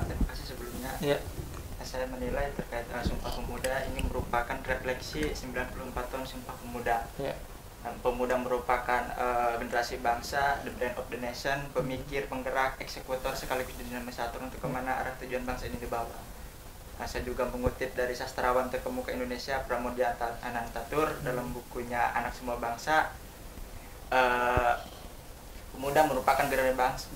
Terima kasih sebelumnya. Ya. Saya menilai terkait Sumpah Pemuda ini merupakan refleksi 94 tahun Sumpah Pemuda. Ya. Pemuda merupakan generasi bangsa, the brain of the nation, pemikir, penggerak, eksekutor sekaligus dinamisator untuk kemana arah tujuan bangsa ini dibawa. Saya juga mengutip dari sastrawan terkemuka Indonesia Pramoedya Anantatur dalam bukunya Anak Semua Bangsa. Pemuda merupakan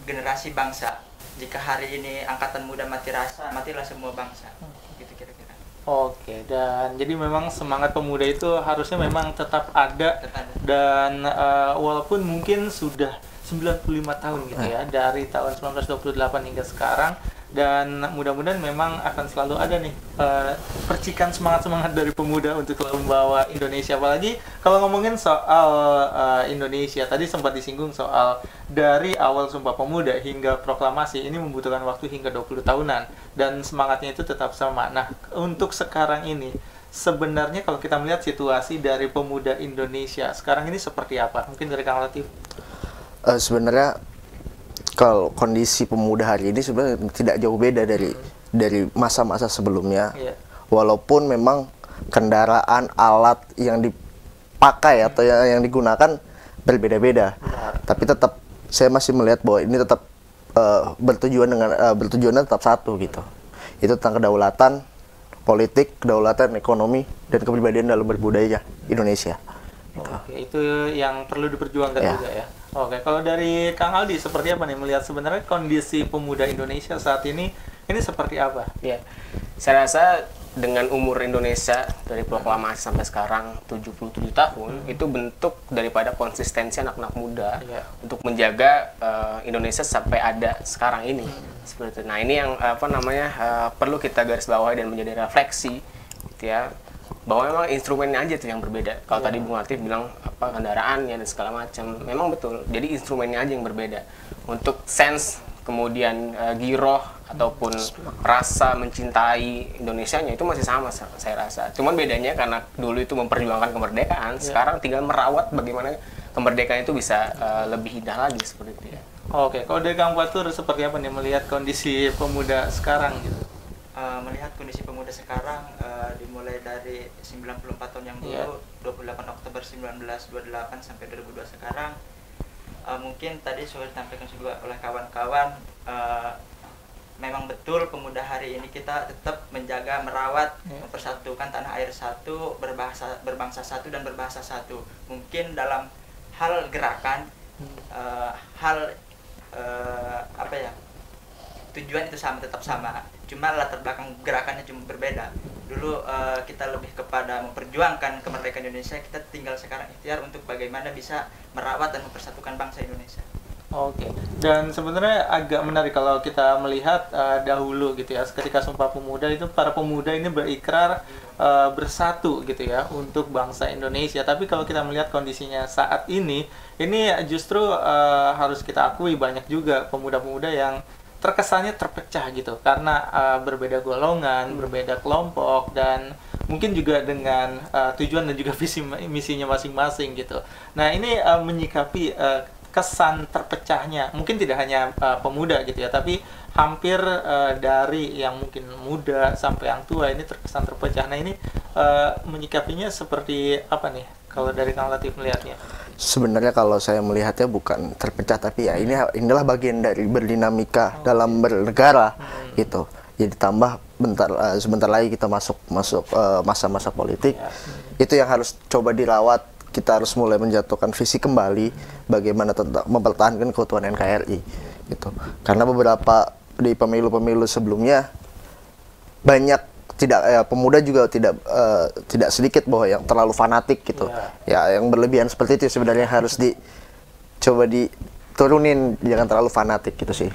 generasi bangsa. Jika hari ini angkatan muda mati rasa, matilah semua bangsa. Gitu kira-kira. Oke, dan jadi memang semangat pemuda itu harusnya memang tetap ada. Dan walaupun mungkin sudah 95 tahun gitu ya, dari tahun 1928 hingga sekarang, dan mudah-mudahan memang akan selalu ada nih percikan semangat-semangat dari pemuda untuk selalu membawa Indonesia. Apalagi kalau ngomongin soal Indonesia, tadi sempat disinggung soal dari awal Sumpah Pemuda hingga proklamasi ini membutuhkan waktu hingga 20 tahunan, dan semangatnya itu tetap sama. Nah, untuk sekarang ini sebenarnya kalau kita melihat situasi dari pemuda Indonesia sekarang ini seperti apa? Mungkin dari Kang Latif. Sebenarnya kalau kondisi pemuda hari ini sebenarnya tidak jauh beda dari masa-masa sebelumnya. Yeah. Walaupun memang kendaraan, alat yang dipakai atau yang digunakan berbeda-beda. Tapi tetap saya masih melihat bahwa ini tetap bertujuannya tetap satu gitu. Itu tentang kedaulatan politik, kedaulatan ekonomi, dan kepribadian dalam berbudaya Indonesia. Gitu. Oke, itu yang perlu diperjuangkan Ya. juga ya. Oke, kalau dari Kang Aldi seperti apa nih melihat sebenarnya kondisi pemuda Indonesia saat ini seperti apa? Ya, saya rasa dengan umur Indonesia dari proklamasi sampai sekarang 77 tahun itu bentuk daripada konsistensi anak-anak muda untuk menjaga Indonesia sampai ada sekarang ini. Seperti itu. Nah, ini yang perlu kita garis bawahi dan menjadi refleksi gitu ya. Bahwa memang instrumennya aja tuh yang berbeda. Kalau tadi Bung Latif bilang kendaraannya dan segala macam, memang betul. Jadi instrumennya aja yang berbeda. Untuk sense, kemudian giroh ataupun rasa mencintai Indonesianya itu masih sama saya rasa. Cuman bedanya karena dulu itu memperjuangkan kemerdekaan, sekarang tinggal merawat bagaimana kemerdekaan itu bisa lebih indah lagi seperti itu ya. Oke, kalau dari Kang Fatur seperti apa nih melihat kondisi pemuda sekarang gitu? Melihat kondisi pemuda sekarang dimulai dari 94 tahun yang dulu, 28 Oktober 1928 sampai 2002 sekarang, mungkin tadi sudah ditampilkan juga oleh kawan-kawan, memang betul pemuda hari ini kita tetap menjaga, merawat, mempersatukan tanah air satu, berbangsa satu dan berbahasa satu. Mungkin dalam hal gerakan, tujuan itu sama, tetap sama. Cuma latar belakang gerakannya cuma berbeda. Dulu kita lebih kepada memperjuangkan kemerdekaan Indonesia, kita tinggal sekarang ikhtiar untuk bagaimana bisa merawat dan mempersatukan bangsa Indonesia. Oke, dan sebenarnya agak menarik kalau kita melihat dahulu gitu ya, ketika Sumpah Pemuda itu para pemuda ini berikrar bersatu gitu ya untuk bangsa Indonesia. Tapi kalau kita melihat kondisinya saat ini justru harus kita akui banyak juga pemuda-pemuda yang terkesannya terpecah gitu karena berbeda golongan, berbeda kelompok, dan mungkin juga dengan tujuan dan juga visi misinya masing-masing gitu. Nah, ini menyikapi kesan terpecahnya mungkin tidak hanya pemuda gitu ya, tapi hampir dari yang mungkin muda sampai yang tua ini terkesan terpecah. Nah, ini menyikapinya seperti apa nih kalau dari Kang Latif melihatnya? Sebenarnya kalau saya melihatnya bukan terpecah, tapi ya inilah bagian dari berdinamika dalam bernegara gitu. Jadi tambah sebentar lagi kita masuk masa-masa politik. Itu yang harus coba dirawat. Kita harus mulai menjatuhkan visi kembali bagaimana tentang mempertahankan keutuhan NKRI gitu. Karena beberapa di pemilu-pemilu sebelumnya banyak pemuda juga tidak sedikit bahwa yang terlalu fanatik gitu. Ya, yang berlebihan seperti itu sebenarnya harus coba diturunin, jangan terlalu fanatik gitu sih.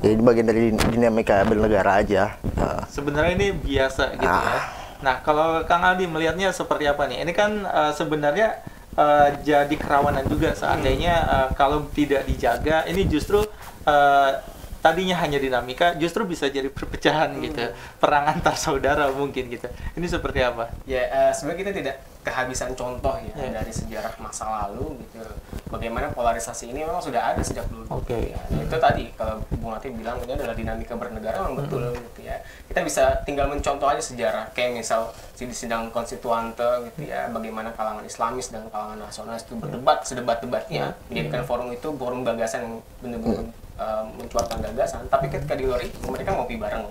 Jadi bagian dari dinamika bernegara aja. Sebenarnya ini biasa gitu ya. Nah, kalau Kang Aldi melihatnya seperti apa nih? Ini kan sebenarnya jadi kerawanan juga seandainya kalau tidak dijaga, ini justru tadinya hanya dinamika, justru bisa jadi perpecahan gitu, perang antar saudara mungkin gitu. Ini seperti apa? Ya, sebenarnya kita tidak kehabisan contoh ya dari sejarah masa lalu gitu. Bagaimana polarisasi ini memang sudah ada sejak dulu. Oke. Ya, itu tadi kalau Bung Latif bilang ini adalah dinamika bernegara, memang betul gitu ya. Kita bisa tinggal mencontoh aja sejarah, kayak misal di sidang konstituante gitu ya, bagaimana kalangan Islamis dan kalangan nasionalis itu berdebat sedebat-debatnya, menjadikan forum itu forum gagasan yang benar-benar mencuatkan gagasan, tapi ketika di luar itu mereka ngopi bareng,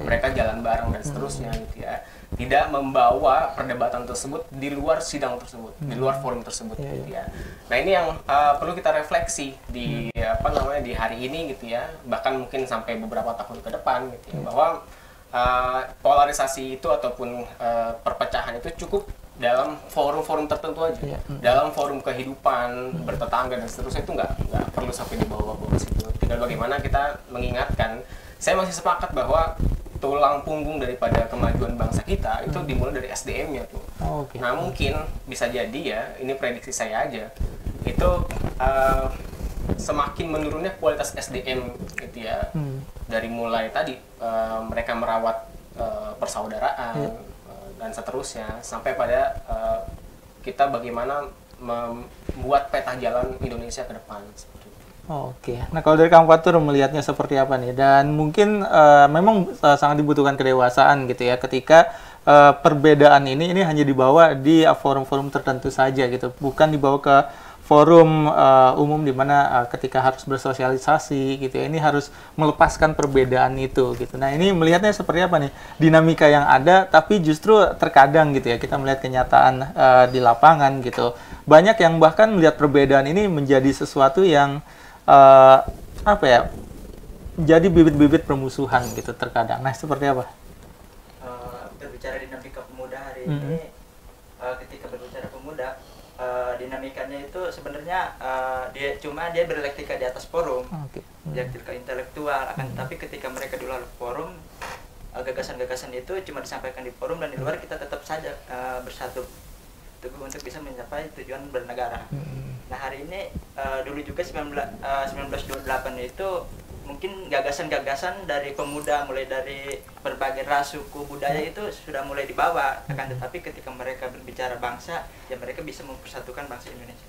mereka jalan bareng dan seterusnya gitu ya. Tidak membawa perdebatan tersebut di luar sidang tersebut, di luar forum tersebut gitu ya. Nah, ini yang perlu kita refleksi di di hari ini gitu ya, bahkan mungkin sampai beberapa tahun ke depan gitu ya, bahwa polarisasi itu ataupun perpecahan itu cukup dalam forum-forum tertentu aja, dalam forum kehidupan bertetangga dan seterusnya, itu nggak perlu sampai dibawa-bawa ke situ. Tinggal bagaimana kita mengingatkan. Saya masih sepakat bahwa tulang punggung daripada kemajuan bangsa kita itu dimulai dari SDM-nya tuh. Nah, mungkin bisa jadi ya, ini prediksi saya aja, itu semakin menurunnya kualitas SDM gitu ya, dari mulai tadi mereka merawat persaudaraan dan seterusnya, sampai pada kita bagaimana membuat peta jalan Indonesia ke depan. Oke, nah kalau dari Kang Fatur melihatnya seperti apa nih? Dan mungkin memang sangat dibutuhkan kedewasaan gitu ya, ketika perbedaan ini hanya dibawa di forum-forum tertentu saja gitu, bukan dibawa ke forum umum di mana ketika harus bersosialisasi gitu ya, ini harus melepaskan perbedaan itu gitu. Nah, ini melihatnya seperti apa nih dinamika yang ada, tapi justru terkadang gitu ya kita melihat kenyataan di lapangan gitu, banyak yang bahkan melihat perbedaan ini menjadi sesuatu yang jadi bibit-bibit permusuhan gitu terkadang. Nah, seperti apa? Berbicara dinamika pemuda hari ini, ketika berbicara pemuda, dinamikanya itu sebenarnya dia berlektika di atas forum, dialektika intelektual. Akan tetapi ketika mereka di luar forum, gagasan-gagasan itu cuma disampaikan di forum, dan di luar kita tetap saja bersatu teguh untuk bisa mencapai tujuan bernegara. Nah, hari ini dulu juga 1928 itu mungkin gagasan-gagasan dari pemuda mulai dari berbagai ras, suku, budaya itu sudah mulai dibawa. Akan tetapi ketika mereka berbicara bangsa, ya mereka bisa mempersatukan bangsa Indonesia.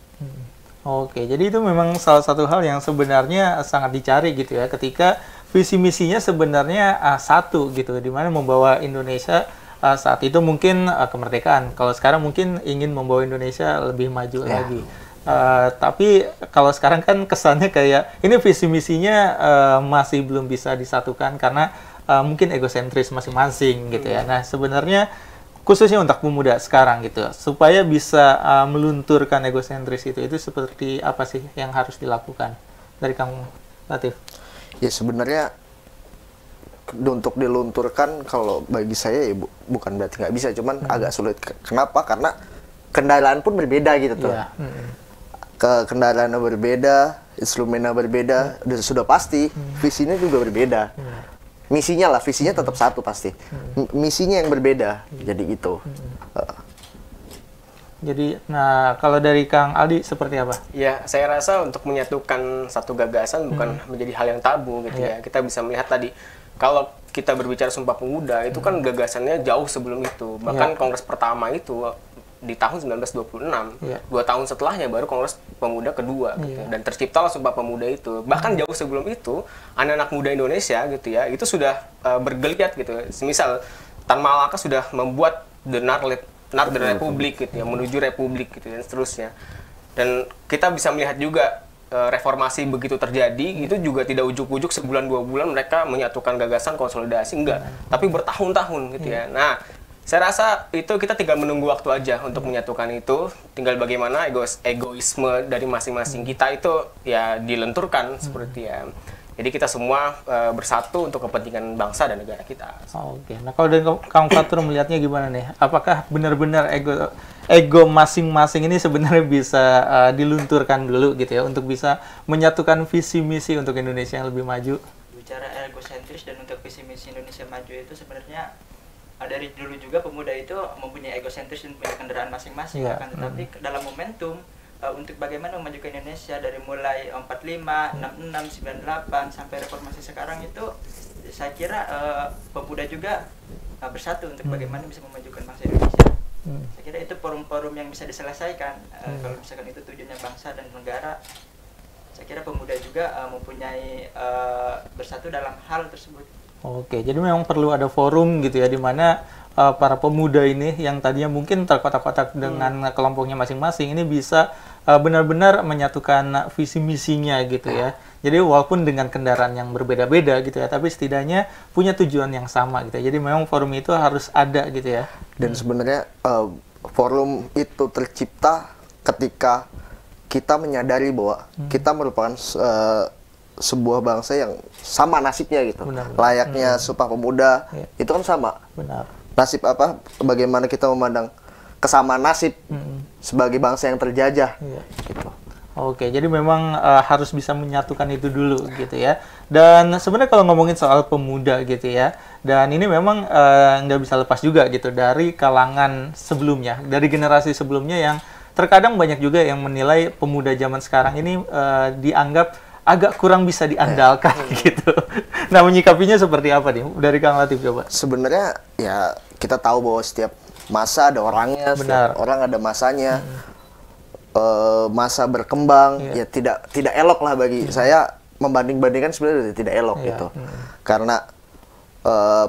Oke, jadi itu memang salah satu hal yang sebenarnya sangat dicari gitu ya, ketika visi misinya sebenarnya satu gitu, di mana membawa Indonesia saat itu mungkin kemerdekaan. Kalau sekarang mungkin ingin membawa Indonesia lebih maju lagi. Tapi kalau sekarang kan kesannya kayak ini visi misinya masih belum bisa disatukan karena mungkin egosentris masing-masing gitu ya. Nah, sebenarnya khususnya untuk pemuda sekarang gitu, supaya bisa melunturkan egosentris itu seperti apa sih yang harus dilakukan dari Kang Latif? Ya, sebenarnya untuk dilunturkan kalau bagi saya ya bukan berarti nggak bisa, cuman agak sulit. Kenapa? Karena kendaraan pun berbeda gitu tuh. Kendaraannya berbeda, instrumennya berbeda, sudah pasti visinya juga berbeda. Misinya tetap satu pasti. Misinya yang berbeda, jadi gitu. Jadi, nah kalau dari Kang Aldi seperti apa? Ya, saya rasa untuk menyatukan satu gagasan bukan menjadi hal yang tabu gitu ya. Kita bisa melihat tadi, kalau kita berbicara Sumpah Pemuda, itu kan gagasannya jauh sebelum itu. Bahkan Kongres pertama itu di tahun 1926, 2 tahun setelahnya baru Kongres Pemuda kedua gitu. Dan terciptalah Sumpah Pemuda itu. Bahkan jauh sebelum itu, anak-anak muda Indonesia gitu ya, itu sudah bergeliat gitu. Misal Tan Malaka sudah membuat The Northern Republic gitu ya, menuju Republik gitu dan seterusnya. Dan kita bisa melihat juga reformasi begitu terjadi, itu juga tidak ujuk-ujuk sebulan 2 bulan mereka menyatukan gagasan konsolidasi, enggak, tapi bertahun-tahun gitu ya. Nah, saya rasa itu kita tinggal menunggu waktu aja untuk menyatukan itu. Tinggal bagaimana egoisme dari masing-masing kita itu ya dilenturkan seperti ya. Jadi kita semua bersatu untuk kepentingan bangsa dan negara kita. Oke. Nah, kalau dari Kang Fatur melihatnya gimana nih? Apakah benar-benar ego masing-masing ini sebenarnya bisa dilunturkan dulu gitu ya, untuk bisa menyatukan visi misi untuk Indonesia yang lebih maju? Bicara egosentris dan untuk visi misi Indonesia maju itu sebenarnya dari dulu juga pemuda itu mempunyai egosentris dan punya kendaraan masing-masing. Tetapi dalam momentum untuk bagaimana memajukan Indonesia dari mulai 45, 66, 98 sampai reformasi sekarang itu, saya kira pemuda juga bersatu untuk bagaimana bisa memajukan bangsa Indonesia. Saya kira itu forum-forum yang bisa diselesaikan. Kalau misalkan itu tujuannya bangsa dan negara, saya kira pemuda juga mempunyai bersatu dalam hal tersebut. Oke, jadi memang perlu ada forum gitu ya, di mana para pemuda ini yang tadinya mungkin terkotak-kotak dengan kelompoknya masing-masing ini bisa benar-benar menyatukan visi misinya gitu ya. Jadi walaupun dengan kendaraan yang berbeda-beda gitu ya, tapi setidaknya punya tujuan yang sama gitu ya. Jadi memang forum itu harus ada gitu ya. Dan sebenarnya forum itu tercipta ketika kita menyadari bahwa kita merupakan sebuah bangsa yang sama nasibnya gitu. Benar. Layaknya Sumpah Pemuda itu kan sama. Benar. Nasib apa? Bagaimana kita memandang kesamaan nasib sebagai bangsa yang terjajah. Gitu. Oke, jadi memang harus bisa menyatukan itu dulu gitu ya. Dan sebenarnya kalau ngomongin soal pemuda gitu ya, dan ini memang nggak bisa lepas juga gitu dari kalangan sebelumnya, dari generasi sebelumnya yang terkadang banyak juga yang menilai pemuda zaman sekarang ini dianggap agak kurang bisa diandalkan gitu. Nah, menyikapinya seperti apa nih? Dari Kang Latif coba. Sebenarnya ya kita tahu bahwa setiap masa ada orangnya, setiap orang ada masanya. Masa berkembang ya tidak elok lah bagi saya membanding-bandingkan, sebenarnya tidak elok gitu. Karena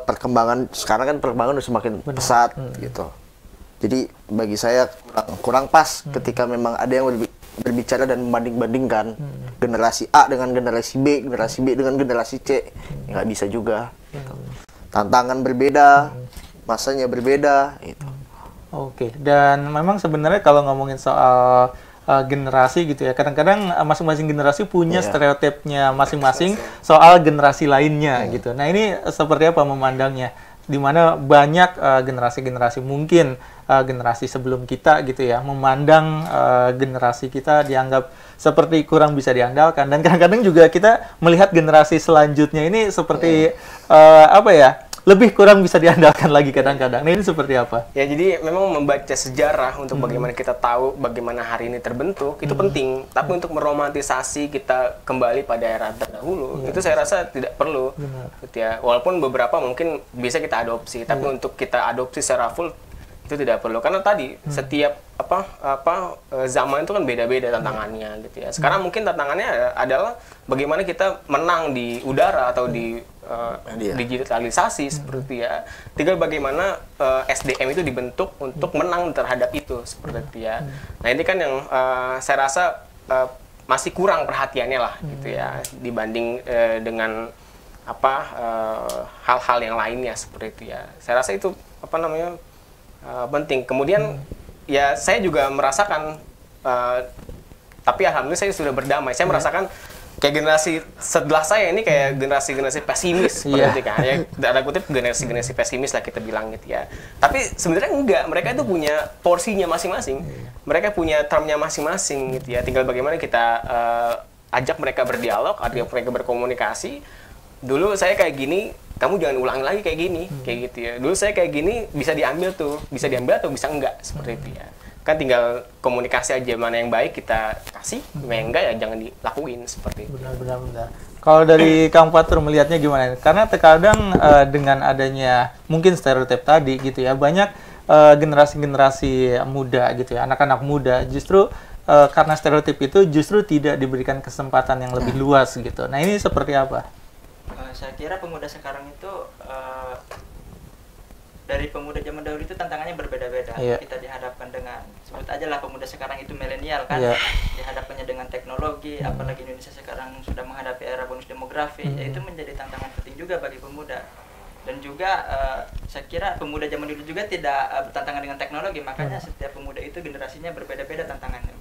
perkembangan sekarang kan perkembangan udah semakin pesat gitu. Jadi bagi saya kurang pas ketika memang ada yang berbicara dan membanding-bandingkan generasi A dengan generasi B dengan generasi C. Nggak bisa juga gitu. Tantangan berbeda, masanya berbeda gitu. Oke, dan memang sebenarnya kalau ngomongin soal generasi gitu ya, kadang-kadang masing-masing generasi punya stereotipnya masing-masing soal generasi lainnya gitu. Nah, ini seperti apa memandangnya? Di mana banyak generasi-generasi, mungkin generasi sebelum kita gitu ya, memandang generasi kita dianggap seperti kurang bisa diandalkan, dan kadang-kadang juga kita melihat generasi selanjutnya ini seperti apa ya, lebih kurang bisa diandalkan lagi kadang-kadang. Nah, ini seperti apa? Ya, jadi memang membaca sejarah untuk bagaimana kita tahu bagaimana hari ini terbentuk itu penting. Tapi untuk meromantisasi kita kembali pada era terdahulu, itu saya rasa tidak perlu. Gitu ya. Walaupun beberapa mungkin bisa kita adopsi, tapi untuk kita adopsi secara full itu tidak perlu. Karena tadi setiap zaman itu kan beda-beda tantangannya gitu ya. Sekarang mungkin tantangannya adalah bagaimana kita menang di udara atau di digitalisasi seperti ya. Tinggal bagaimana SDM itu dibentuk untuk menang terhadap itu seperti ya. Nah, ini kan yang saya rasa masih kurang perhatiannya lah gitu ya, dibanding dengan hal-hal yang lainnya seperti itu ya. Saya rasa itu penting. Kemudian ya saya juga merasakan, tapi alhamdulillah saya sudah berdamai. Saya merasakan kayak generasi setelah saya ini kayak generasi pesimis seperti itu kan ya, ada kutip generasi pesimis lah kita bilang gitu ya. Tapi sebenarnya enggak, mereka itu punya porsinya masing-masing, mereka punya termnya masing-masing gitu ya. Tinggal bagaimana kita ajak mereka berdialog, ajak mereka berkomunikasi. Dulu saya kayak gini, kamu jangan ulangi lagi kayak gini, kayak gitu ya. Dulu saya kayak gini, bisa diambil atau bisa enggak seperti itu ya. Kan tinggal komunikasi aja, mana yang baik kita kasih, mana yang enggak ya jangan dilakuin seperti itu. Benar. Kalau dari Kang Fatur melihatnya gimana? Karena terkadang dengan adanya mungkin stereotip tadi gitu ya, banyak generasi-generasi muda gitu ya, anak-anak muda justru karena stereotip itu justru tidak diberikan kesempatan yang lebih luas gitu. Nah, ini seperti apa? Saya kira pemuda sekarang itu dari pemuda zaman dahulu itu tantangannya berbeda-beda. Kita dihadapkan dengan, sebut aja lah pemuda sekarang itu milenial kan, dihadapannya dengan teknologi, apalagi Indonesia sekarang sudah menghadapi era bonus demografi, itu menjadi tantangan penting juga bagi pemuda. Dan juga saya kira pemuda zaman dulu juga tidak bertantangan dengan teknologi, makanya setiap pemuda itu generasinya berbeda-beda tantangannya.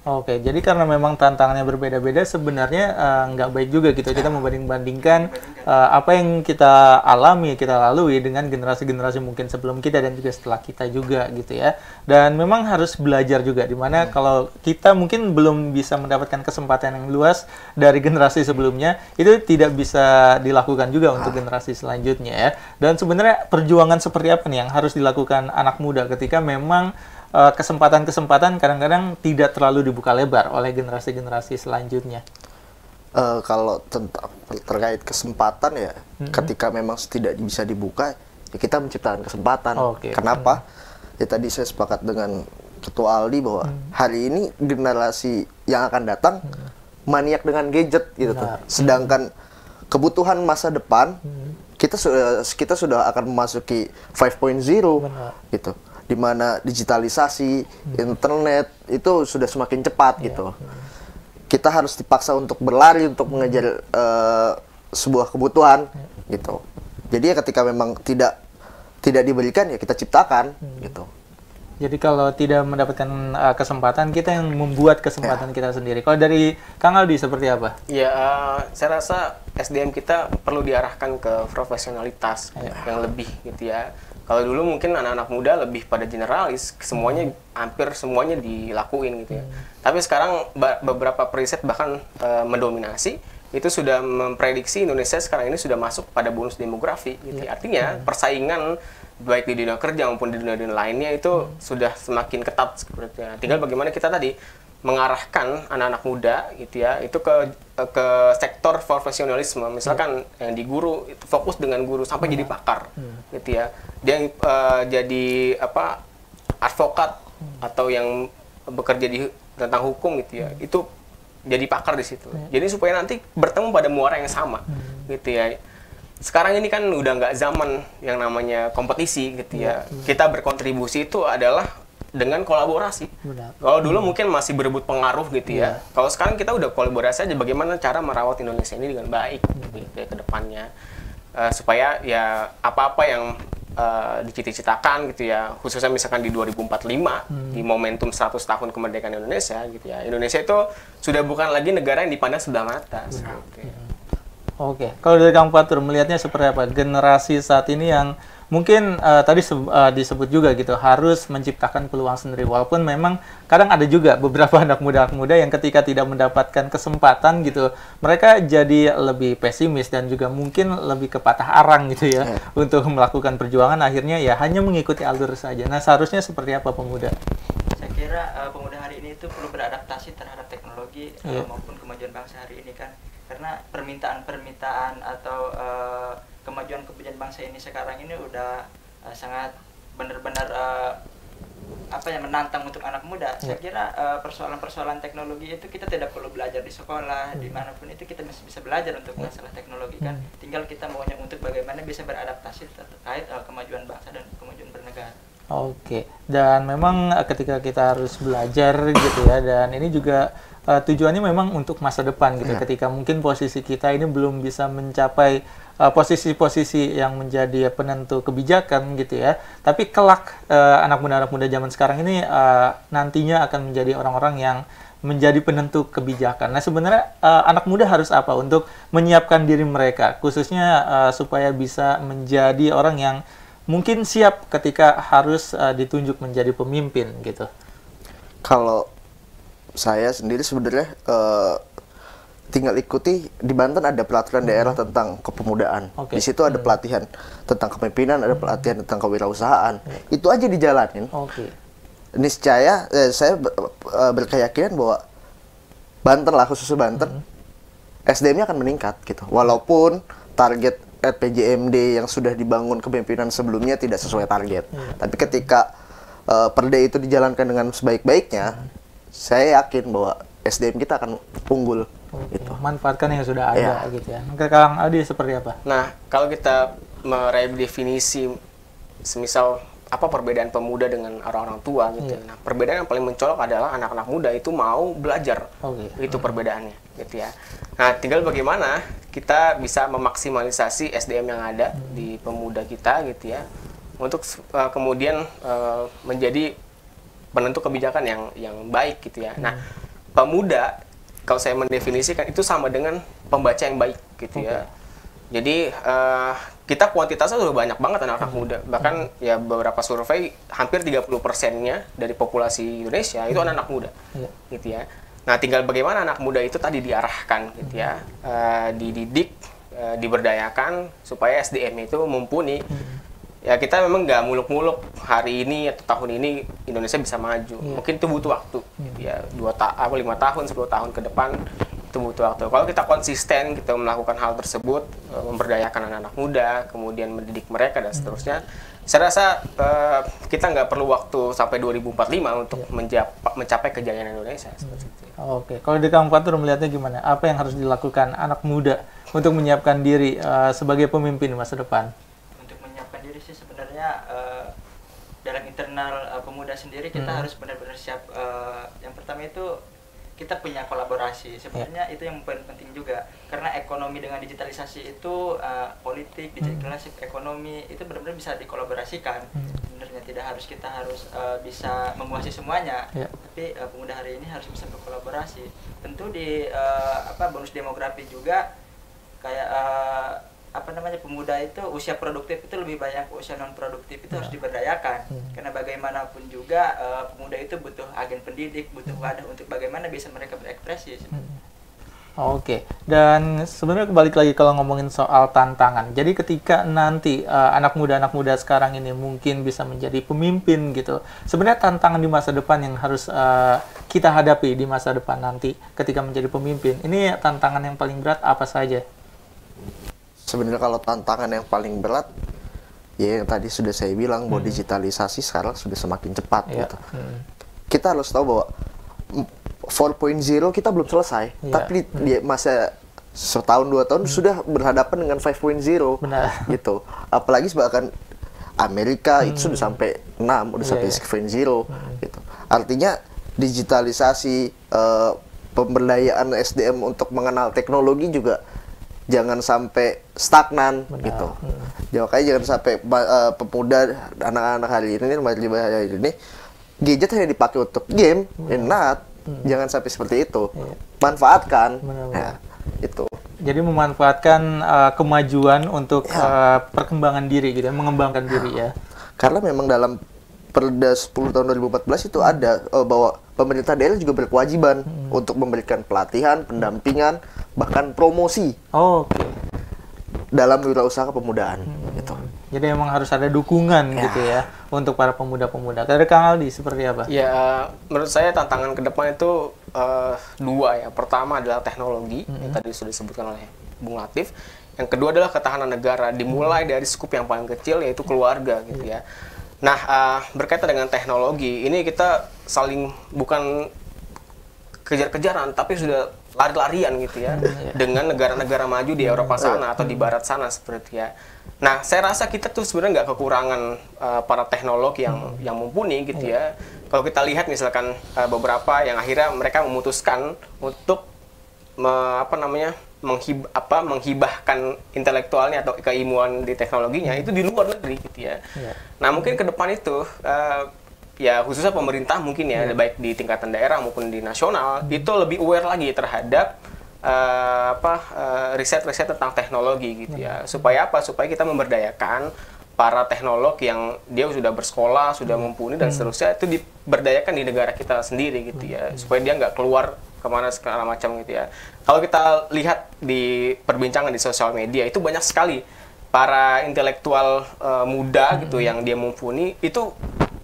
Oke, jadi karena memang tantangannya berbeda-beda, sebenarnya nggak baik juga gitu kita membanding-bandingkan apa yang kita alami, kita lalui dengan generasi-generasi mungkin sebelum kita dan juga setelah kita juga gitu ya. Dan memang harus belajar juga, dimana kalau kita mungkin belum bisa mendapatkan kesempatan yang luas dari generasi sebelumnya, itu tidak bisa dilakukan juga untuk generasi selanjutnya ya. Dan sebenarnya perjuangan seperti apa nih yang harus dilakukan anak muda ketika memang kesempatan-kesempatan kadang-kadang tidak terlalu dibuka lebar oleh generasi-generasi selanjutnya? Kalau terkait kesempatan ya, ketika memang tidak bisa dibuka, ya kita menciptakan kesempatan. Kenapa? ya tadi saya sepakat dengan Ketua Aldi bahwa hari ini generasi yang akan datang maniak dengan gadget gitu tuh. Sedangkan kebutuhan masa depan kita sudah akan memasuki 5.0 gitu, di mana digitalisasi, internet itu sudah semakin cepat gitu. Kita harus dipaksa untuk berlari untuk mengejar sebuah kebutuhan gitu. Jadi ya ketika memang tidak diberikan ya kita ciptakan gitu. Jadi kalau tidak mendapatkan kesempatan, kita yang membuat kesempatan kita sendiri. Kalau dari Kang Aldi seperti apa? Ya, saya rasa SDM kita perlu diarahkan ke profesionalitas yang lebih gitu ya. Kalau dulu mungkin anak-anak muda lebih pada generalis, semuanya hampir semuanya dilakuin gitu ya. Tapi sekarang beberapa preset bahkan mendominasi, itu sudah memprediksi Indonesia sekarang ini sudah masuk pada bonus demografi gitu. Artinya persaingan baik di dunia kerja maupun di dunia lainnya itu sudah semakin ketat sepertinya. Tinggal bagaimana kita tadi mengarahkan anak-anak muda gitu ya, itu ke sektor profesionalisme. Misalkan yang di guru itu fokus dengan guru sampai jadi pakar gitu ya. Dia yang jadi advokat atau yang bekerja tentang hukum gitu ya. Itu jadi pakar di situ. Jadi supaya nanti bertemu pada muara yang sama gitu ya. Sekarang ini kan udah nggak zaman yang namanya kompetisi gitu ya. Kita berkontribusi itu adalah dengan kolaborasi. Kalau dulu mungkin masih berebut pengaruh gitu ya. Kalau sekarang kita udah kolaborasi aja bagaimana cara merawat Indonesia ini dengan baik gitu ya, ke depannya. Supaya ya apa-apa yang dicita-citakan gitu ya, khususnya misalkan di 2045 di momentum 100 tahun kemerdekaan Indonesia gitu ya. Indonesia itu sudah bukan lagi negara yang dipandang sebelah mata. Oke, kalau dari Kang Fatur melihatnya seperti apa generasi saat ini yang mungkin tadi disebut juga gitu harus menciptakan peluang sendiri, walaupun memang kadang ada juga beberapa anak muda yang ketika tidak mendapatkan kesempatan gitu mereka jadi lebih pesimis dan juga mungkin lebih ke patah arang gitu ya untuk melakukan perjuangan, akhirnya ya hanya mengikuti alur saja. Nah, seharusnya seperti apa pemuda? Saya kira pemuda hari ini itu perlu beradaptasi terhadap teknologi maupun kemajuan bangsa hari ini kan. Karena permintaan atau kemajuan bangsa ini sekarang ini udah sangat benar-benar menantang untuk anak muda. Saya kira persoalan-persoalan teknologi itu kita tidak perlu belajar di sekolah, dimanapun itu kita masih bisa belajar untuk masalah teknologi kan. Tinggal kita maunya untuk bagaimana bisa beradaptasi terkait kemajuan bangsa dan kemajuan bernegara. Oke, dan memang ketika kita harus belajar gitu ya, dan ini juga tujuannya memang untuk masa depan gitu. Ketika mungkin posisi kita ini belum bisa mencapai posisi-posisi yang menjadi penentu kebijakan gitu ya, tapi kelak anak muda zaman sekarang ini nantinya akan menjadi orang-orang yang menjadi penentu kebijakan. Nah, sebenarnya anak muda harus apa untuk menyiapkan diri mereka, khususnya supaya bisa menjadi orang yang mungkin siap ketika harus ditunjuk menjadi pemimpin gitu? Kalau saya sendiri sebenarnya tinggal ikuti, di Banten ada peraturan daerah tentang kepemudaan. Di situ ada pelatihan tentang kepemimpinan, ada pelatihan tentang kewirausahaan. Itu aja dijalanin. Niscaya saya berkeyakinan bahwa Banten lah, khususnya Banten, SDM-nya akan meningkat gitu. Walaupun target RPJMD yang sudah dibangun kepemimpinan sebelumnya tidak sesuai target. Tapi ketika Perda itu dijalankan dengan sebaik-baiknya, saya yakin bahwa SDM kita akan unggul. Gitu. Manfaatkan yang sudah ada gitu ya. Mungkin Kang Aldi seperti apa? Nah, kalau kita meredefinisi semisal apa perbedaan pemuda dengan orang-orang tua gitu. Nah, perbedaan yang paling mencolok adalah anak-anak muda itu mau belajar. Itu perbedaannya gitu ya. Nah, tinggal bagaimana kita bisa memaksimalisasi SDM yang ada di pemuda kita gitu ya, untuk kemudian menjadi penentu kebijakan yang baik gitu ya. Nah, pemuda kalau saya mendefinisikan itu sama dengan pembaca yang baik gitu ya. Jadi kita kuantitasnya sudah banyak banget anak-anak muda. Bahkan ya beberapa survei hampir 30%-nya dari populasi Indonesia itu anak-anak muda. Gitu ya. Nah, tinggal bagaimana anak muda itu tadi diarahkan gitu ya. Dididik, diberdayakan supaya SDM itu mumpuni. Ya kita memang nggak muluk-muluk hari ini atau tahun ini Indonesia bisa maju. Mungkin itu butuh waktu. Ya 5 tahun, 10 tahun ke depan Itu butuh waktu. Kalau kita konsisten, kita melakukan hal tersebut, memberdayakan anak-anak muda, kemudian mendidik mereka dan seterusnya, saya rasa kita nggak perlu waktu sampai 2045 untuk mencapai kejayaan Indonesia. Seperti itu. Oke, kalau di Kang Fatur melihatnya gimana? Apa yang harus dilakukan anak muda untuk menyiapkan diri sebagai pemimpin masa depan? Untuk menyiapkan diri sih sebenarnya dalam internal pemuda sendiri kita harus benar-benar siap. Yang pertama itu kita punya kolaborasi. Sebenarnya itu yang paling penting juga, karena ekonomi dengan digitalisasi itu politik, digitalisasi ekonomi itu benar-benar bisa dikolaborasikan. Sebenarnya tidak harus kita bisa menguasai semuanya, tapi pemuda hari ini harus bisa berkolaborasi. Tentu di bonus demografi juga kayak pemuda itu usia produktif itu lebih banyak, usia non produktif itu harus diberdayakan. Karena bagaimanapun juga pemuda itu butuh agen pendidik, butuh wadah untuk bagaimana bisa mereka berekspresi. Oke, dan sebenarnya balik lagi kalau ngomongin soal tantangan. Jadi ketika nanti anak muda sekarang ini mungkin bisa menjadi pemimpin gitu. Sebenarnya tantangan di masa depan yang harus kita hadapi di masa depan nanti ketika menjadi pemimpin. Ini tantangan yang paling berat apa saja? Sebenarnya kalau tantangan yang paling berat, ya yang tadi sudah saya bilang bahwa digitalisasi sekarang sudah semakin cepat gitu. Kita harus tahu bahwa 4.0 kita belum selesai, tapi di masa setahun 2 tahun sudah berhadapan dengan 5.0 gitu. Apalagi bahkan Amerika itu sudah sampai 6, udah sampai 6.0 gitu. Artinya digitalisasi, pemberdayaan SDM untuk mengenal teknologi juga jangan sampai stagnan gitu. Makanya jangan sampai pemuda, anak-anak hari ini gadget hanya dipakai untuk game, jangan sampai seperti itu. Manfaatkan. Ya, itu. Jadi memanfaatkan kemajuan untuk perkembangan diri gitu, mengembangkan diri ya. Karena memang dalam Perda 10 tahun 2014 itu ada bahwa pemerintah daerah juga berkewajiban untuk memberikan pelatihan, pendampingan, bahkan promosi dalam wirausaha kepemudaan gitu. Jadi emang harus ada dukungan gitu ya untuk para pemuda-pemuda. Dari Kang Aldi seperti apa? Ya, menurut saya tantangan ke depan itu 2 ya. Pertama adalah teknologi yang tadi sudah disebutkan oleh Bung Latif. Yang kedua adalah ketahanan negara, dimulai dari skup yang paling kecil yaitu keluarga gitu ya. Nah, berkaitan dengan teknologi, ini kita saling bukan kejar-kejaran, tapi sudah lari-larian gitu ya, dengan negara-negara maju di Eropa sana atau di Barat sana seperti ya. Nah, saya rasa kita tuh sebenarnya nggak kekurangan para teknolog yang mumpuni gitu ya. Kalau kita lihat misalkan beberapa yang akhirnya mereka memutuskan untuk menghibahkan intelektualnya atau keilmuan di teknologinya itu di luar negeri gitu ya. Nah, mungkin ke depan itu ya khususnya pemerintah mungkin ya baik di tingkatan daerah maupun di nasional itu lebih aware lagi terhadap riset-riset tentang teknologi gitu ya. Supaya apa? Supaya kita memberdayakan para teknolog yang dia sudah bersekolah, sudah mumpuni dan seterusnya itu diberdayakan di negara kita sendiri gitu ya. Supaya dia nggak keluar kemana segala macam gitu ya. Kalau kita lihat di perbincangan di sosial media itu banyak sekali para intelektual muda gitu yang dia mumpuni itu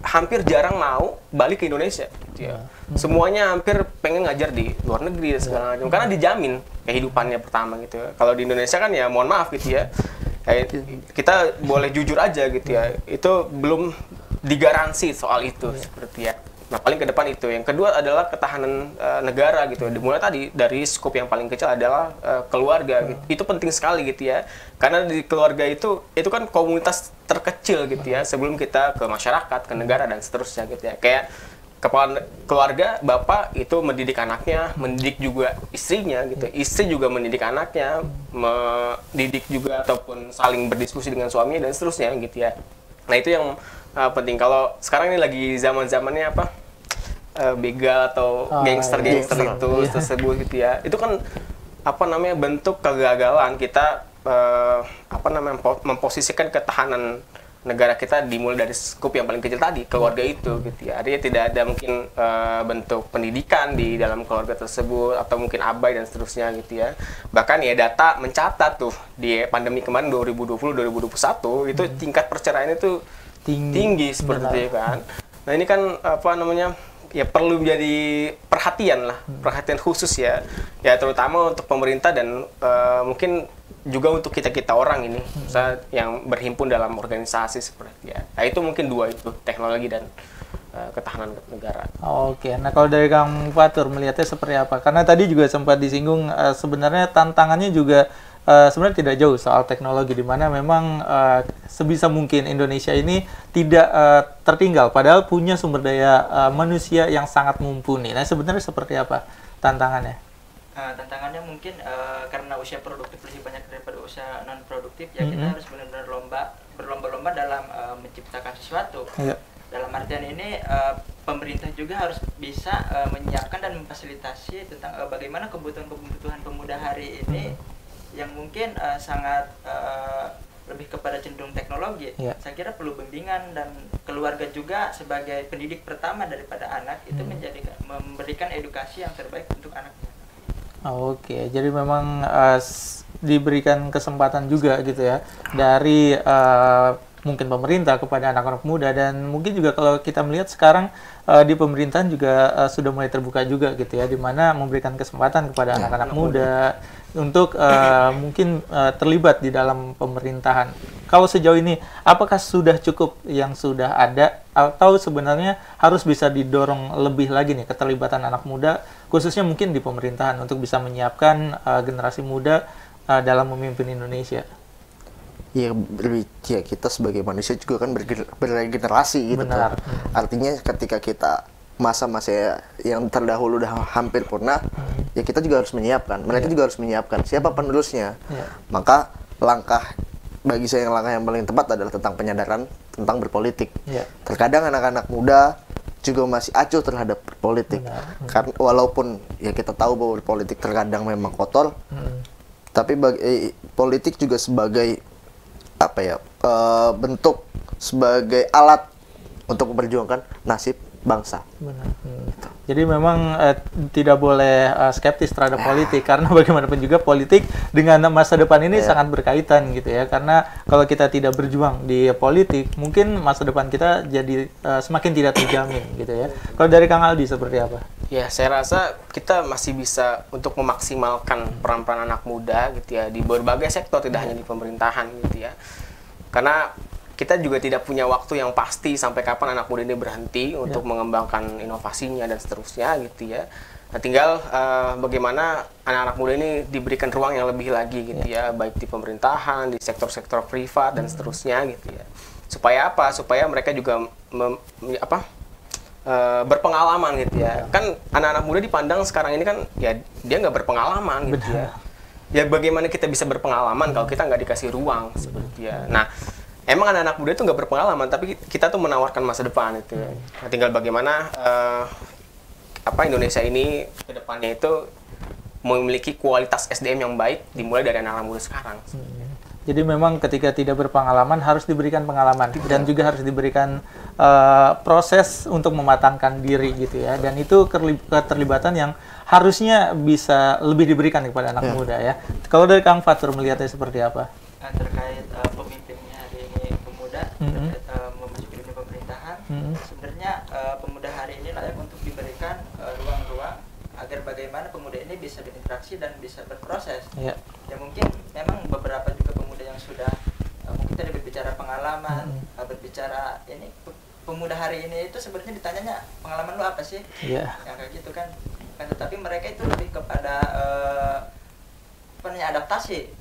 hampir jarang mau balik ke Indonesia gitu ya. Semuanya hampir pengen ngajar di luar negeri dan segala macam karena dijamin kehidupannya pertama gitu ya. Kalau di Indonesia kan ya mohon maaf gitu ya. Kita boleh jujur aja gitu ya. Itu belum digaransi soal itu seperti ya. Nah, paling ke depan itu. Yang kedua adalah ketahanan negara gitu. Dimulai tadi dari skop yang paling kecil adalah keluarga gitu. Itu penting sekali gitu ya. Karena di keluarga itu kan komunitas terkecil gitu ya. Sebelum kita ke masyarakat, ke negara dan seterusnya gitu ya. Kayak kepala keluarga, bapak itu mendidik anaknya, mendidik juga istrinya gitu. Istri juga mendidik anaknya, mendidik juga ataupun saling berdiskusi dengan suaminya dan seterusnya gitu ya. Nah, itu yang penting. Kalau sekarang ini lagi zaman-zamannya begal atau gangster-gangster itu tersebut gitu ya. Itu kan bentuk kegagalan kita memposisikan ketahanan negara kita dimulai dari skup yang paling kecil tadi, keluarga itu gitu ya. Artinya tidak ada mungkin bentuk pendidikan di dalam keluarga tersebut atau mungkin abai dan seterusnya gitu ya. Bahkan ya data mencatat tuh di pandemi kemarin 2020-2021 itu tingkat perceraian itu tinggi seperti itu kan. Nah, ini kan ya perlu menjadi perhatian lah, perhatian khusus ya terutama untuk pemerintah dan mungkin juga untuk kita orang ini yang berhimpun dalam organisasi seperti ya. Nah itu mungkin dua itu, teknologi dan ketahanan negara. Oke, nah kalau dari Kang Fatur melihatnya seperti apa? Karena tadi juga sempat disinggung sebenarnya tantangannya juga sebenarnya tidak jauh soal teknologi, di mana memang sebisa mungkin Indonesia ini tidak tertinggal, padahal punya sumber daya manusia yang sangat mumpuni. Nah sebenarnya seperti apa tantangannya? Tantangannya mungkin karena usia produktif lebih banyak daripada usia non produktif, ya kita harus benar-benar berlomba-lomba dalam menciptakan sesuatu. Iya. Dalam artian ini pemerintah juga harus bisa menyiapkan dan memfasilitasi tentang bagaimana kebutuhan pemuda hari ini yang mungkin sangat lebih kepada cenderung teknologi. Yeah. Saya kira perlu bimbingan, dan keluarga juga sebagai pendidik pertama daripada anak itu memberikan edukasi yang terbaik untuk anaknya. Oke, jadi memang diberikan kesempatan juga gitu ya dari mungkin pemerintah kepada anak-anak muda, dan mungkin juga kalau kita melihat sekarang di pemerintahan juga sudah mulai terbuka juga gitu ya, di mana memberikan kesempatan kepada anak-anak muda untuk mungkin terlibat di dalam pemerintahan. Kalau sejauh ini, apakah sudah cukup yang sudah ada, atau sebenarnya harus bisa didorong lebih lagi nih keterlibatan anak muda, khususnya mungkin di pemerintahan untuk bisa menyiapkan generasi muda dalam memimpin Indonesia? Ya kita sebagai manusia juga kan beregenerasi gitu. Benar. Artinya ketika kita masa-masa yang terdahulu udah hampir punah, ya kita juga harus menyiapkan. Mereka juga harus menyiapkan siapa penerusnya. Maka bagi saya langkah yang paling tepat adalah tentang penyadaran tentang berpolitik. Terkadang anak-anak muda juga masih acuh terhadap berpolitik. Karena walaupun ya kita tahu bahwa berpolitik terkadang memang kotor, tapi politik juga sebagai bentuk, sebagai alat untuk memperjuangkan nasib bangsa. Benar. Jadi memang tidak boleh skeptis terhadap politik, karena bagaimanapun juga politik dengan masa depan ini sangat berkaitan gitu ya. Karena kalau kita tidak berjuang di politik, mungkin masa depan kita jadi semakin tidak terjamin gitu ya. Kalau dari Kang Aldi seperti apa? Ya, saya rasa kita masih bisa untuk memaksimalkan peran-peran anak muda gitu ya di berbagai sektor, tidak hanya di pemerintahan gitu ya. Karena kita juga tidak punya waktu yang pasti sampai kapan anak muda ini berhenti untuk mengembangkan inovasinya dan seterusnya gitu ya. Nah, tinggal bagaimana anak-anak muda ini diberikan ruang yang lebih lagi gitu ya, baik di pemerintahan, di sektor-sektor privat dan seterusnya gitu ya. Supaya apa? Supaya mereka juga berpengalaman gitu ya. Kan anak-anak muda dipandang sekarang ini kan ya dia nggak berpengalaman gitu ya. Ya bagaimana kita bisa berpengalaman kalau kita nggak dikasih ruang seperti ya. Nah, emang anak-anak muda itu nggak berpengalaman, tapi kita tuh menawarkan masa depan itu. Nah, tinggal bagaimana Indonesia ini ke depannya itu memiliki kualitas SDM yang baik dimulai dari anak-anak muda sekarang. Jadi memang ketika tidak berpengalaman harus diberikan pengalaman dan juga harus diberikan proses untuk mematangkan diri gitu ya. Dan itu keterlibatan yang harusnya bisa lebih diberikan kepada anak muda ya. Kalau dari Kang Fatur melihatnya seperti apa? Terkait pemimpinnya hari ini pemuda, terkait memasuki dunia pemerintahan, sebenarnya pemuda hari ini layak untuk diberikan ruang-ruang agar bagaimana pemuda ini bisa berinteraksi dan bisa berproses. Ya mungkin memang beberapa juga pemuda yang sudah mungkin tadi berbicara pengalaman, berbicara ini pemuda hari ini itu sebenarnya ditanyanya pengalaman lu apa sih? Yang kayak gitu kan. Tetapi mereka itu lebih kepada adaptasi.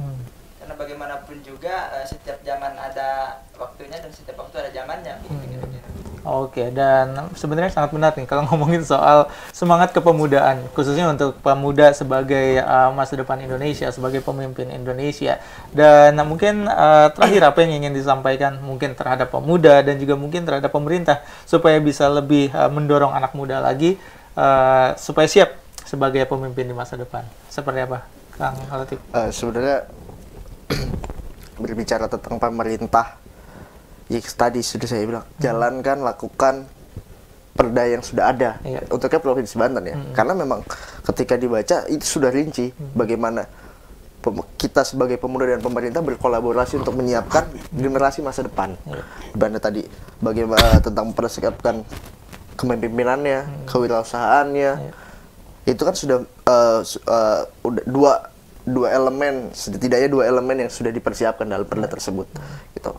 Karena bagaimanapun juga setiap zaman ada waktunya dan setiap waktu ada zamannya. Oke, dan sebenarnya sangat benar nih kalau ngomongin soal semangat kepemudaan, khususnya untuk pemuda sebagai masa depan Indonesia, sebagai pemimpin Indonesia. Dan mungkin terakhir apa yang ingin disampaikan mungkin terhadap pemuda dan juga mungkin terhadap pemerintah supaya bisa lebih mendorong anak muda lagi supaya siap sebagai pemimpin di masa depan. Seperti apa, Kang Latif? Sebenarnya berbicara tentang pemerintah, ya tadi sudah saya bilang, jalankan, lakukan perda yang sudah ada untuknya Provinsi Banten ya. Karena memang ketika dibaca itu sudah rinci bagaimana kita sebagai pemuda dan pemerintah berkolaborasi untuk menyiapkan generasi masa depan. Bagaimana tadi bagaimana tentang mempersiapkan kepemimpinannya, kewirausahaannya. Itu kan sudah udah dua elemen, setidaknya 2 elemen yang sudah dipersiapkan dalam perda tersebut gitu.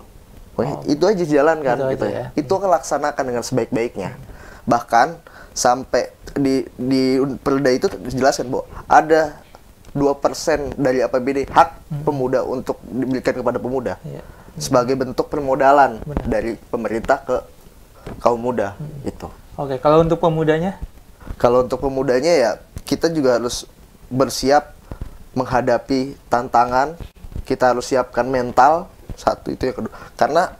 Itu aja jalankan itu gitu aja, ya. Itu akan laksanakan dengan sebaik-baiknya. Bahkan sampai di perda itu dijelaskan bahwa ada 2% dari APBD hak pemuda untuk diberikan kepada pemuda sebagai bentuk permodalan dari pemerintah ke kaum muda itu. Oke, kalau untuk pemudanya? Kalau untuk pemudanya ya kita juga harus bersiap menghadapi tantangan. Kita harus siapkan mental, satu itu yang kedua. Karena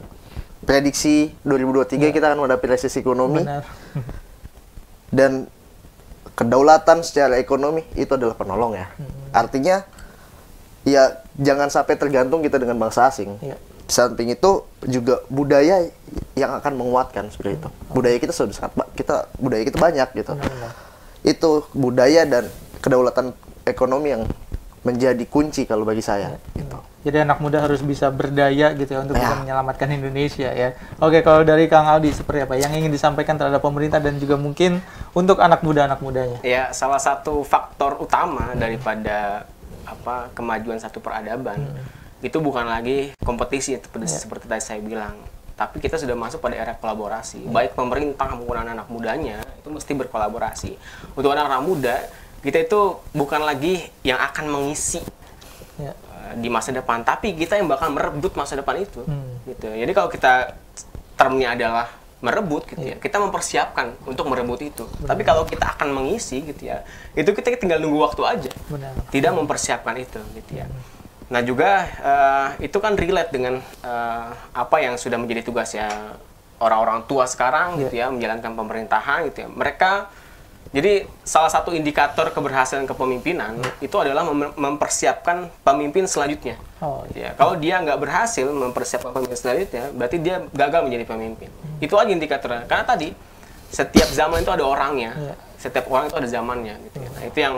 prediksi 2023 kita akan menghadapi resesi ekonomi. Benar. Dan kedaulatan secara ekonomi itu adalah penolong ya. Artinya ya jangan sampai tergantung kita dengan bangsa asing. Di samping itu juga budaya yang akan menguatkan seperti itu. Budaya kita sudah sangat budaya kita banyak gitu. Itu budaya dan kedaulatan ekonomi yang menjadi kunci kalau bagi saya gitu. Jadi anak muda harus bisa berdaya gitu ya untuk bisa menyelamatkan Indonesia ya. Oke, kalau dari Kang Aldi seperti apa yang ingin disampaikan terhadap pemerintah dan juga mungkin untuk anak mudanya? Ya, salah satu faktor utama daripada kemajuan satu peradaban itu bukan lagi kompetisi seperti tadi saya bilang, tapi kita sudah masuk pada era kolaborasi. Baik pemerintah maupun anak mudanya itu mesti berkolaborasi. Untuk anak-anak muda, kita itu bukan lagi yang akan mengisi di masa depan, tapi kita yang bakal merebut masa depan itu. Gitu. Jadi kalau kita termnya adalah merebut gitu ya, kita mempersiapkan untuk merebut itu. Tapi kalau kita akan mengisi gitu ya, itu kita tinggal nunggu waktu aja. Tidak mempersiapkan itu gitu ya. Nah juga itu kan relate dengan apa yang sudah menjadi tugasnya orang-orang tua sekarang gitu ya, menjalankan pemerintahan gitu ya. Mereka jadi salah satu indikator keberhasilan kepemimpinan itu adalah mempersiapkan pemimpin selanjutnya. Ya, kalau dia nggak berhasil mempersiapkan pemimpin selanjutnya, berarti dia gagal menjadi pemimpin. Itu aja indikatornya. Karena tadi setiap zaman itu ada orangnya, setiap orang itu ada zamannya. Gitu ya. Nah, itu yang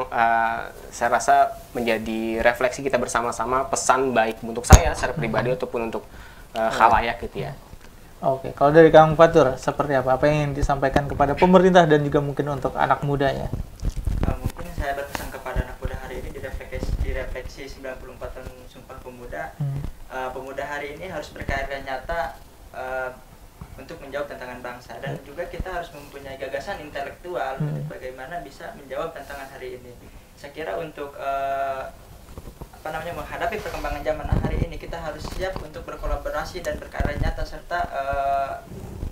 saya rasa menjadi refleksi kita bersama-sama, pesan baik untuk saya secara pribadi ataupun untuk khalayak gitu ya. Oke, kalau dari Kang Fatur, seperti apa? Apa yang ingin disampaikan kepada pemerintah dan juga mungkin untuk anak mudanya? Mungkin saya berpesan kepada anak muda hari ini direfleksi 94 tahun Sumpah Pemuda. Pemuda hari ini harus berkarya nyata untuk menjawab tantangan bangsa, dan juga kita harus mempunyai gagasan intelektual untuk bagaimana bisa menjawab tantangan hari ini. Saya kira untuk menghadapi perkembangan zaman hari ini, kita harus siap untuk berkolaborasi dan berkarya nyata serta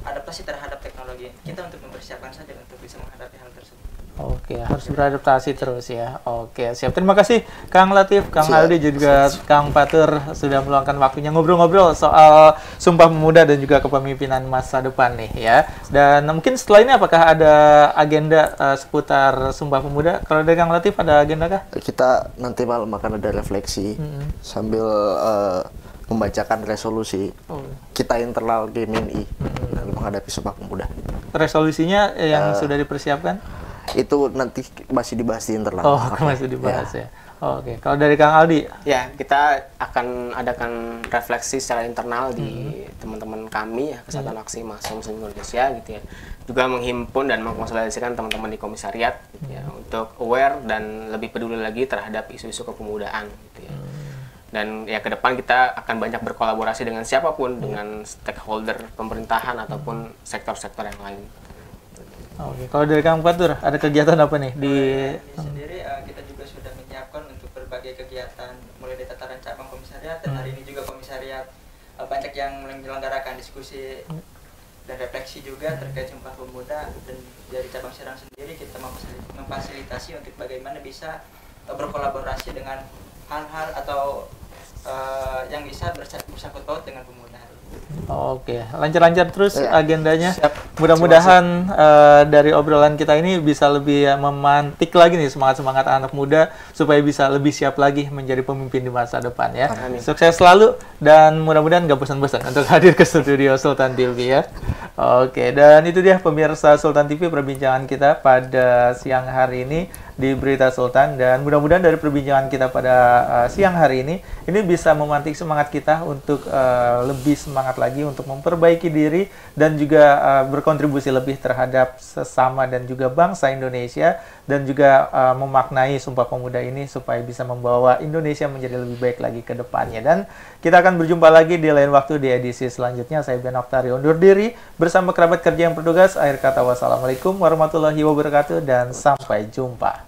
adaptasi terhadap teknologi. Kita untuk mempersiapkan saja untuk bisa menghadapi hal tersebut. Oke, harus beradaptasi terus ya. Oke, siap. Terima kasih Kang Latif, Kang Aldi, juga Kang Fatur sudah meluangkan waktunya ngobrol-ngobrol soal Sumpah Pemuda dan juga kepemimpinan masa depan nih ya. Dan mungkin setelah ini apakah ada agenda seputar Sumpah Pemuda? Kalau dari Kang Latif ada agenda kah? Kita nanti malam akan ada refleksi sambil membacakan resolusi kita internal GMNI dalam menghadapi Sumpah Pemuda. Resolusinya yang sudah dipersiapkan? Itu nanti masih dibahas di internal. Masih dibahas ya. Oke, kalau dari Kang Aldi? Ya, kita akan adakan refleksi secara internal di teman-teman kami ya, Kesatuan Aksi Mahasiswa Muslim Indonesia gitu ya. Juga menghimpun dan mengkonsolidasikan teman-teman di komisariat gitu ya, untuk aware dan lebih peduli lagi terhadap isu-isu kepemudaan gitu ya. Dan ya ke depan kita akan banyak berkolaborasi dengan siapapun, dengan stakeholder pemerintahan ataupun sektor-sektor yang lain. Oke, kalau dari Kang Fatur, ada kegiatan apa nih di sendiri? Kita juga sudah menyiapkan untuk berbagai kegiatan mulai dari tataran cabang komisariat, dan hari ini juga komisariat banyak yang menyelenggarakan diskusi dan refleksi juga terkait Sumpah Pemuda, dan dari cabang Serang sendiri kita memfasilitasi untuk bagaimana bisa berkolaborasi dengan hal-hal atau yang bisa bersangkut paut dengan pemuda. Oke, lancar-lancar terus agendanya. Mudah-mudahan dari obrolan kita ini bisa lebih memantik lagi nih semangat-semangat anak muda supaya bisa lebih siap lagi menjadi pemimpin di masa depan ya. Amin. Sukses selalu dan mudah-mudahan nggak bosan-bosan untuk hadir ke studio Sultan TV ya. Oke, dan itu dia pemirsa Sultan TV perbincangan kita pada siang hari ini di Berita Sultan, dan mudah-mudahan dari perbincangan kita pada siang hari ini bisa memantik semangat kita untuk lebih semangat lagi untuk memperbaiki diri dan juga berkontribusi lebih terhadap sesama dan juga bangsa Indonesia, dan juga memaknai Sumpah Pemuda ini supaya bisa membawa Indonesia menjadi lebih baik lagi ke depannya. Dan kita akan berjumpa lagi di lain waktu di edisi selanjutnya. Saya Ben Oktari undur diri bersama kerabat kerja yang bertugas. Akhir kata, wassalamualaikum warahmatullahi wabarakatuh dan sampai jumpa.